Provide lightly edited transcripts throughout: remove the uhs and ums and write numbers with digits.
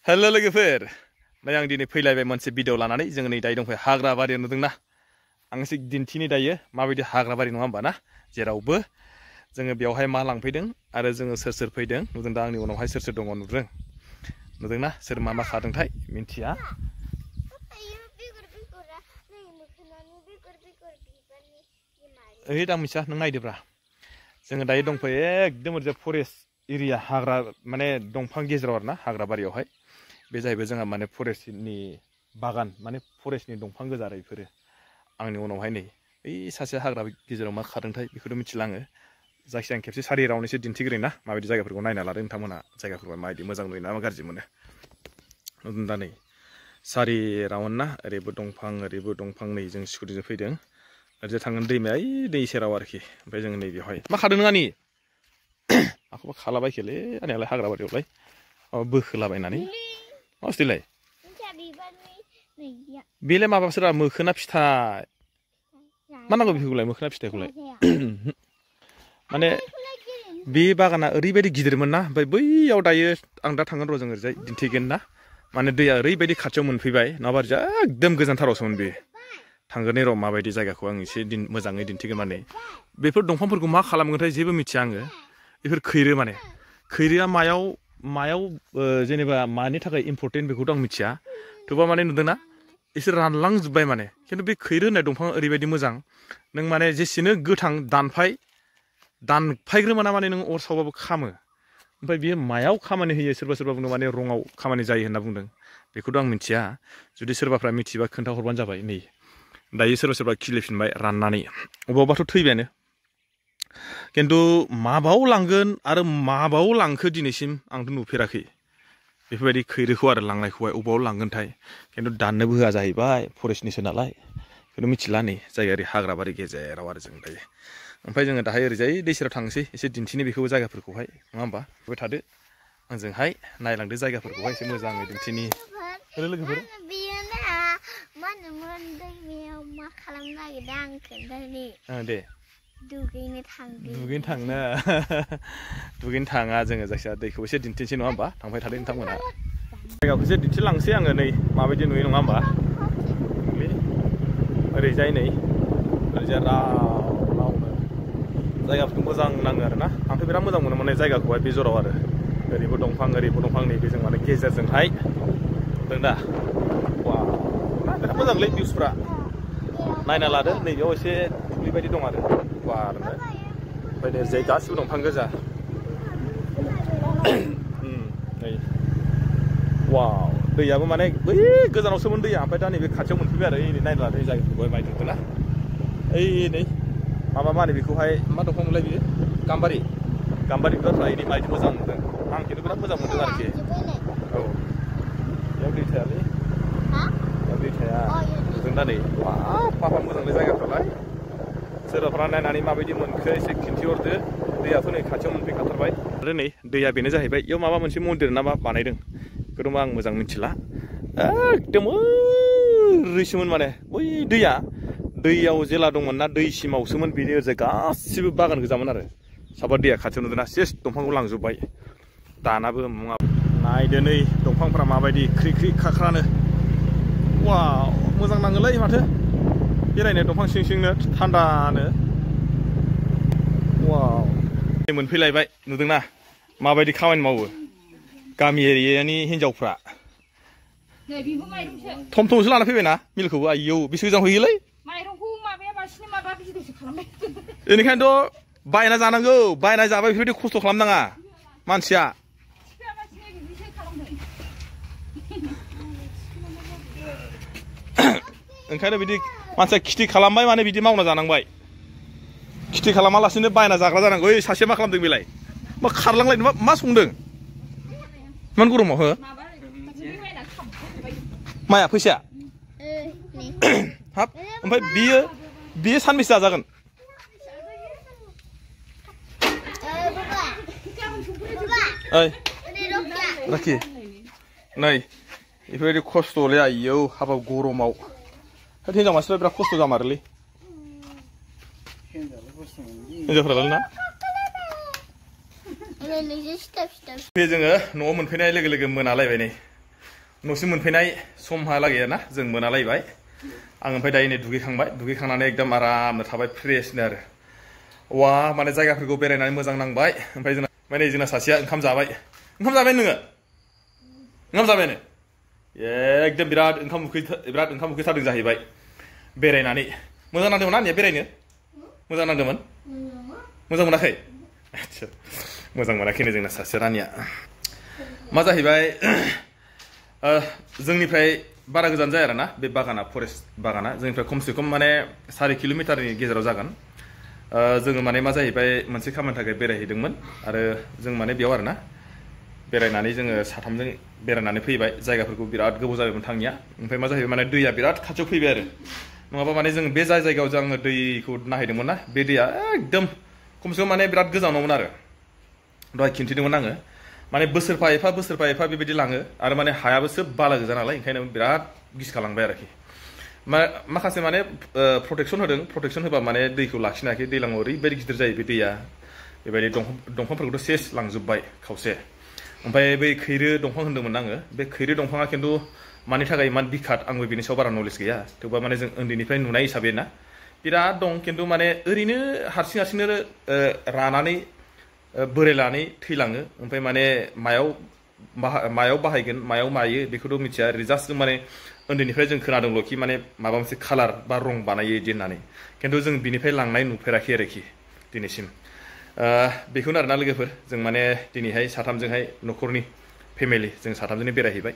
hello लोगोफोर नै आं दिनै फैलायबाय मोनसे भिडिअ लानानै जों नै दायो दंफायो हाग्रा बारियाव नुदोंना आं एसे दिन्थिनि दायो माबायदि हाग्रा बारि नङा होमबा ना जेरावबो जोङो बेयावहाय मा लांफैदों आरो जोङो सोर सोर फैदों नुदों दा आंनि उनावहाय सोर सोर दङ नुदोंना सोर मा खादोंथाय मिन्थिया ओइ दा मिथिया नों नायदोब्रा जोङो दायो दंफायो एकदम ओरैजा फरेस्ट एरिया हाग्रा माने दंफां गेजेराव आरोना हाग्रा बारियावहाय बे जाहैबाय जोंहा माने फरेस्टनि बागान माने फरेस्टनि दंफां गोजा आरो बेफोरो आंनि उनावहाय नै ओइ सासे हाग्रा गेजेराव मा खादोंथाय बेखौथ' मिथिला आङो जायखिजाया आं खेबसे सारि राउन्डसो दिन्थिग्रोना माबायदि जायगाफोरखौ नायना लादों नोंथांमोना जायगाफोरखौ माबायदि मोजां नुयो ना गाज्रि मोनो दा नै सारि राउन्ड ना ओरैबो दंफां नै जों स्कुटिजों फैदों ओरैजा थांगोन दैमाया ओइ दै सेराव आरोखि ओमफ्राय जों नै बेवहाय मा खादों नों आंनि माखौबा खालाबायखोलै आंनियालाय हाग्रा बारियावलाय बोखोलाबायनानै मा बुस्थुलाय बेलाय माबासोरा मोखोना फिथाइ मा नांगौ बेखौलाय मोखोना फिथाइखौलाय माने बे बागाना ओरैबायदि गिदिरमोन ना ओमफ्राय बैयाव दायो आं दा थांगोन र' जों ओरैजाय दिन्थिगोन ना माने दैया ओरैबायदि खाथियाव मोनफैबाय नङाबा ओरैजा एकदम गोजानथारावसोमोन बे थांगोन र' माबायदि जायगाखौ आं एसे मोजाङै दिन्थिगोन माने बेफोर दंफांफोरखौ मा खालामगोनथाय जेबो मिथिया आङो बेफोर खैरो माने खैरोआ मायाव जेनेबा मानि थाखाय इम्परटेन्ट बेखौथ' आं मिथिया थेवबा माने नुदोंना एसे रानलांजोब्बाय माने खिन्थु बे खैरो होननाय दंफाङा ओरैबायदि मोजां नों माने जेसेनो गोथां दानफायग्रोमोना माने नों अर सावबाबो खामो ओमफ्राय बेयो मायाव खामानि होयो सोरबा बुंदों माने रङाव खामानि जायो होनना बुंदों बेखौथ' आं मिथिया जुदि सोरबाफ्रा मिथिबा खोन्थाहरबानो जाबाय नै दायो सोरबा खिलिफिनबाय राननानै अबावबाथ' थैबायानो खिन्थु माबाव लांगोन आरो माबाव लांखो दिनैसिम आंथ' नुफेराखै बेफोरबायदि खैरोखौ आरो लांनायखौहाय अबाव लांगोनथाय खिन्थु दाननोबो होआ जाहैबाय फरेस्टनिसो नालाय खिन्थु मिथिला नै जायगायारि हाग्रा बारि गेजेराव आरो जों दायो ओमफ्राय जोङो दाहाय ओरैजाय दै सेराव थांसै एसे दिन्थिनो बेखौबो जायगाफोरखौहाय नङा होमबा फैबाय थादो आंजोंहाय नायलांदो जायगाफोरखौहाय एसे मोजाङै दिन्थिनि लोगोफोर दे दुगैनो थाङा जोङो जायखिया दैखौ एसे दिन्थिनोसै नङा होमबा थांबाय थादों नोंथांमोना जायगाखौ एसे दिन्थिलांसै आङो नै माबायदि नुयो नङा होमबा ओरैजाय नै ओरैजाय रावनो जायगाफोरखौ मोजां नाङो आरोना आंथ' बिराद मोजां मोनो माने जायगाखौहाय बे जराव आरो ओरैबो दंफां नैबे जों माने गेजेरजोंहाय नुदों दा बिराद मोजांलै भिउसफ्रा नायना लादो नैबेयाव एसे दुब्लि बायदि दं आरो गुवारनो ओमफ्राय ओरैजाय गासिबो दंफां गोजा नै वाव दैयाबो माने बै गोजानावसोमोन दैया ओमफ्राय दा नैबे खाथियाव मोनफैबाय आरो ओरै नायना लादो जायगाफोरखौहाय माइ दोनथ'ना ओइ नै मा होनो बेखौहाय मा दंफां मोनलाय बियो गाम्बारि बिबारफ्रा ओरै माइदि मोजां नुदों आं खिन्थु बिराद मोजां मोनदों आरोखि औ बेयाव दै थायालै बेयाव दै थाया नुदों दा नै माफा मोजांलै जायगाफ्रालाय सोरबाफ्रा नायनानै माबायदि मोनखो एसे खिन्थिहरदो दैयाथ' नै खाथियाव मोनफैखाथारबाय आरो नै दैया बेनो जाहैबाय बेयाव माबा मोनसे मन्दिर ना मा बानायदों बेखौथ' आं मोजां मिथिला एकदम ओरैसोमोन माने बै दैयाव जेला दंमोन ना दैसिमावसोमोन बेनि ओरैजाय गासिबो बागान गोजामोन आरो साबा दैया खाथियाव नुदोंना सेस दंफांखौ लांजोब्बाय दानाबो मुङा नायदो नै दंफांफ्रा माबायदि ख्रि खाख्रानो वाव मोजां नाङोलै माथो बेरायनो दंफां सिंनो थान्दानो वाव मोनफैलायबाय नुदोंना माबायदि खामानि मावो गामि एरियानि हिनजावफ्रा थमसो लाना फैबायना मिलखौबो आयौ बेसे गोजान हैयोलै बेनिखायनोथ' बायना जानांगौ बायना जाबाय बेफोरबायदि खस्थ' खालामनाङा मानसिया ओंखायनो बिदि मानसिया खेथि खालामबाय माने बिदि मावना जानांबाय खेथि खालामालासिनो बायना जाग्रा जानांगौ ओइ सासेया मा खालामदों बेलाय मा खारलांलायनो मा संदों इमान गरमाव हो माया फैसाया हाब ओमफ्राय बियो सानबेसे जाजागोन ओइ राखि नै बेफोरबायदि खस्थ'लै आयौ हाबाब गरमाव हिनजाव मानसिफ्रा बिराद खस्थ' जामारोलै हिनजावफ्रालाय ना बे जोङो न'आव मोनफैनाय लोगो मोनालायबाय नै न'सिम मोनफैनाय समहालागै ना जों मोनालायबाय आं ओमफ्राय दायो नै दुगैखांनानै एकदम आरामनो थाबाय फ्रेशनो आरो वा माने जायगाफोरखौ बेरायनानै मोजां नांबाय ओमफ्राय जोंना सासेया ओंखाम जाबाय नोङो ओंखाम जाबायानो एकदम बिराद ओंखाम उखैथारदों जाहैबाय बेरायनानै मोजां नांदोंमोन ना आंनिया बेरायनो मोजां नांदोंमोन मोजां मोनाखै आच्छा मोजां मोनाखैनो जोंना सासे रानिया मा जाहैबाय जोंनिफ्राय बारा गोजान जाया आरोना बे बागाना फरेस्ट बागाना जोंनिफ्राय खमसे खम माने 4 किल'मिटारनि गेजेराव जागोन जोङो माने मा जाहैबाय मोनसे खामानिनि थाखाय बेरायहैदोंमोन आरो जों माने बेयाव आरोना बेरायनानै जोङो साथामजों बेरायनानै फैबाय जायगाफोरखौ बिराद गोबाव जाबायमोन थांनिया ओमफ्राय मा जाहैबाय माने दैया बिराद खाथियाव फैबाय आरो नङाबा माने जों बे जायगायाव जोङो दैखौ नायहैदोंमोन ना बे दैया एकदम खमसे खम माने बिराद गोजानावमोन आरो दहाय खिन्थिदोंमोन आङो माने बोसोरफा एफा बेबायदि लाङो आरो माने हायाबो सोब बाला गोजा नालाय ओंखायनो बिराद गिसखालांबाय आरोखि माखासे माने प्रटेक्सन होबा माने दैखौ लाखिनो हायाखै दैलाङाव ओरैबायदि गिदिर जायो बे दैया बेबायदि दंफांफोरखौथ' सेस लांजोब्बाय खावसे ओमफ्राय बै खैरो दंफां होन्दोंमोन आङो बे खैरो दंफाङा खिन्थु मानि थाखाय इमान बिखात आंबो बिनि सायाव बारा नलेज गैया थेवबा माने जों उन्दैनिफ्राय नुनाय हिसाबै ना बिराद दं खिन्थु माने ओरैनो हारसिंनो रानानै बोरायनानै थैलाङो ओमफ्राय माने मायाव बाहायगोन मायाव मायो बेखौथ' मिथिया जास्ट माने उन्दैनिफ्राय जों खोनादोंल'खि माने माबा मोनसे कालार बा रं बानायो इदि होननानै खिन्थु जों बिनिफ्राय लांनाय नुफेराखै आरोखि दिनैसिम बेखौनो आरोना लोगोफोर जों माने दिनैहाय साथामजोंहाय न'खरनि फेमिलि जों साथामजोंनो बेरायहैबाय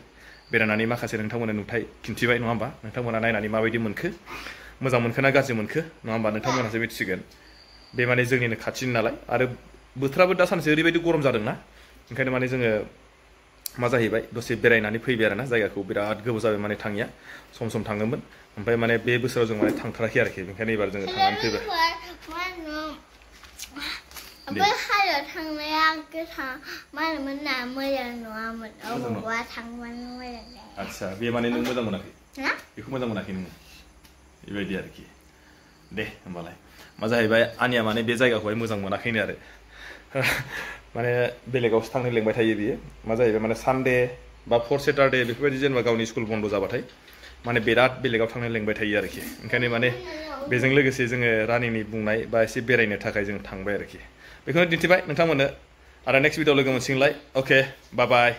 बेरायनानै माखासे नोंथांमोननो नुथाय खिन्थिबाय नङा होमबा नोंथांमोना नायनानै माबायदि मोनखो मोजां मोनखो ना गाज्रि मोनखो नङा होमबा नोंथांमोनासो मिथिसिगोन बे माने जोंनिनो खाथिनि नालाय आरो बोथोराबो दा सानसे ओरैबायदि गरम जादोंना ओंखायनो माने जोङो मा जाहैबाय दसे बेरायनानै फैबाय आरोना जायगाखौ बिराद गोबाव जाबाय माने थाङिया सम थाङोमोन ओमफ्राय माने बे बोसोराव जों माने थांथाराखै आरोखि बेनिखायनो एबार जोङो थांनानै फैबाय बै हाजोआव थांनाया मा होनोमोन ना मोजां नङामोन अबावबा थांबानो मोजां जायो आच्छा बे माने नों मोजां मोनाखै बेखौ मोजां मोनाखै नोङो बेबायदि आरोखि दे होमबालाय मा जाहैबाय आनिया माने बे जायगाखौहाय मोजां मोनाखैनो आरो माने बेलेगावसो थांनो लेंबाय थायो बियो मा जाहैबाय माने सानडे बा फर्थ सेटारडे बेफोरबायदि जेनेबा गावनि स्कुल बन्द जाबाथाय माने बिराद बेलेगाव थांनो लेंबाय थायो आरोखि ओंखायनो माने बेजों लोगोसे जोङो रानिनि बुंनाय बा एसे बेरायनो थाखाय जों थांबाय आरोखि बेखौनो दिन्थिबाय नोंथांमोननो आरो नेक्स्ट भिडिअ लोगो मोनसिगोनलाय अके बाय बाय